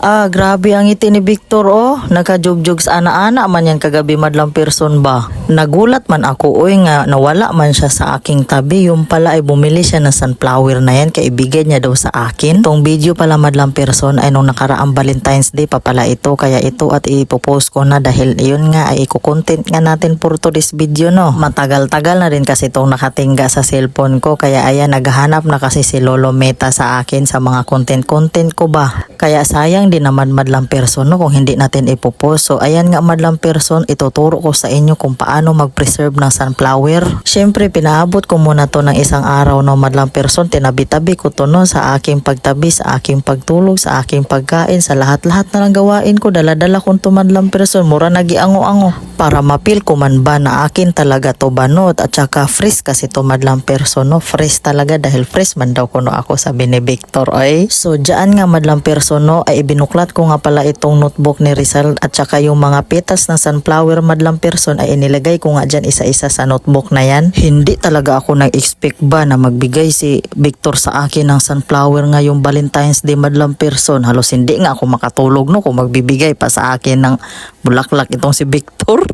Grabe ang ngiti ni Victor oh. Nakajugjug sa ana-ana man yan kagabi madlang person ba. Nagulat man ako oy nga nawala man siya sa aking tabi. Yung pala ay bumili siya ng sunflower na yan kaya ibigay niya daw sa akin. Tong video pala madlang person ay nung nakaraang Valentine's Day pa pala ito. Kaya ito at ipopost ko na dahil yun nga ay iko-content nga natin for today's video no. Matagal-tagal na rin kasi itong nakatingga sa cellphone ko. Kaya ayan naghahanap na kasi si Lolo Meta sa akin sa mga content ko ba. Kaya sayang din naman madlang person no, kung hindi natin ipopost. So ayan nga madlang person, ituturo ko sa inyo kung paano mag-preserve ng sunflower. Syempre pinaabot ko muna to ng isang araw no madlang person. Tinabi-tabi ko to no sa aking pagtabi, sa aking pagtulog, sa aking pagkain, sa lahat-lahat na lang gawain ko. Dala-dala kong to madlang person. Mura nagiango-ango para mapil ko man ba na akin talaga to banot. At saka fresh kasi to madlang person no. Fresh talaga dahil fresh man daw ko no ako sabi ni Victor ay. So dyan nga madlang person no ay ibinuklat ko nga pala itong notebook ni Rizal at saka yung mga petals ng sunflower madlang person ay inilagay ko nga dyan isa-isa sa notebook na yan. Hindi talaga ako nag-expect ba na magbigay si Victor sa akin ng sunflower nga yung Valentine's Day madlang person. Halos hindi nga ako makatulog no kung magbibigay pa sa akin ng bulaklak itong si Victor.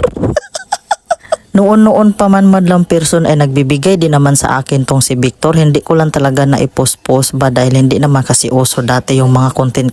Noon pa man madlang person ay nagbibigay din naman sa akin tong si Victor. Hindi ko lang talaga na i-post ba dahil hindi naman kasi uso dati yung mga content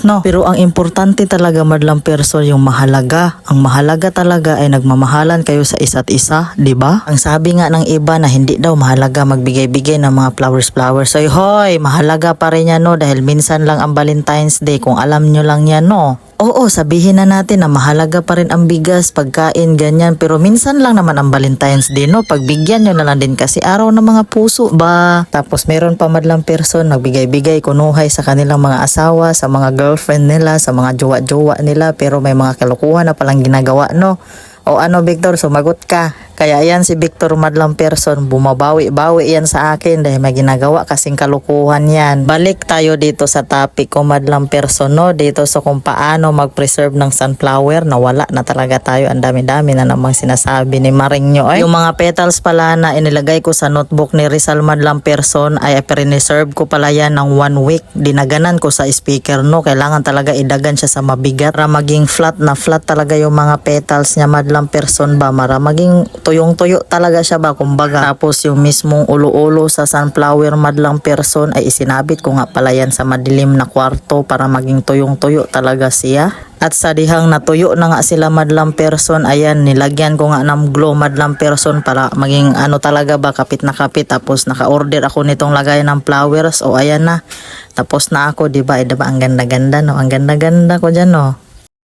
no. Pero ang importante talaga madlang person yung mahalaga. Ang mahalaga talaga ay nagmamahalan kayo sa isa't isa, di ba? Ang sabi nga ng iba na hindi daw mahalaga magbigay-bigay ng mga flowers. So hoy, mahalaga pa rin yan no dahil minsan lang ang Valentine's Day kung alam nyo lang yan no. Oo, sabihin na natin na mahalaga pa rin ang bigas, pagkain, ganyan. Pero minsan lang naman ang Valentine's Day, no? Pagbigyan nyo na lang din kasi araw ng mga puso ba? Tapos meron pa madlang person, nagbigay-bigay, kunuhay sa kanilang mga asawa, sa mga girlfriend nila, sa mga jowa-jowa nila. Pero may mga kalukuhan na palang ginagawa, no? O ano Victor, sumagot ka. Kaya yan si Victor madlang person, bumabawi-bawi yan sa akin dahil may ginagawa kasing kalukuhan yan. Balik tayo dito sa topic ko madlang person no, dito sa kung paano mag-preserve ng sunflower. Nawala na talaga tayo, ang dami-dami na namang sinasabi ni Maring nyo. Ay, yung mga petals pala na inilagay ko sa notebook ni Rizal madlang person ay preserve ko pala yan ng 1 week. Dinaganan ko sa speaker no, kailangan talaga idagan siya sa mabigat para maging flat talaga yung mga petals niya madlang person ba, para maging tuyong-tuyo talaga siya ba kumbaga. Tapos yung mismong ulo-ulo sa sunflower madlang person ay isinabit ko nga pala yan sa madilim na kwarto para maging tuyong-tuyo talaga siya. At sa dihang natuyo na nga sila madlang person, ayan nilagyan ko nga ng glow madlang person para maging ano talaga ba kapit na kapit. Tapos naka-order ako nitong lagay ng flowers o ayan na. Tapos na ako, diba? Diba ang ganda-ganda no? Ang ganda-ganda ko dyan no?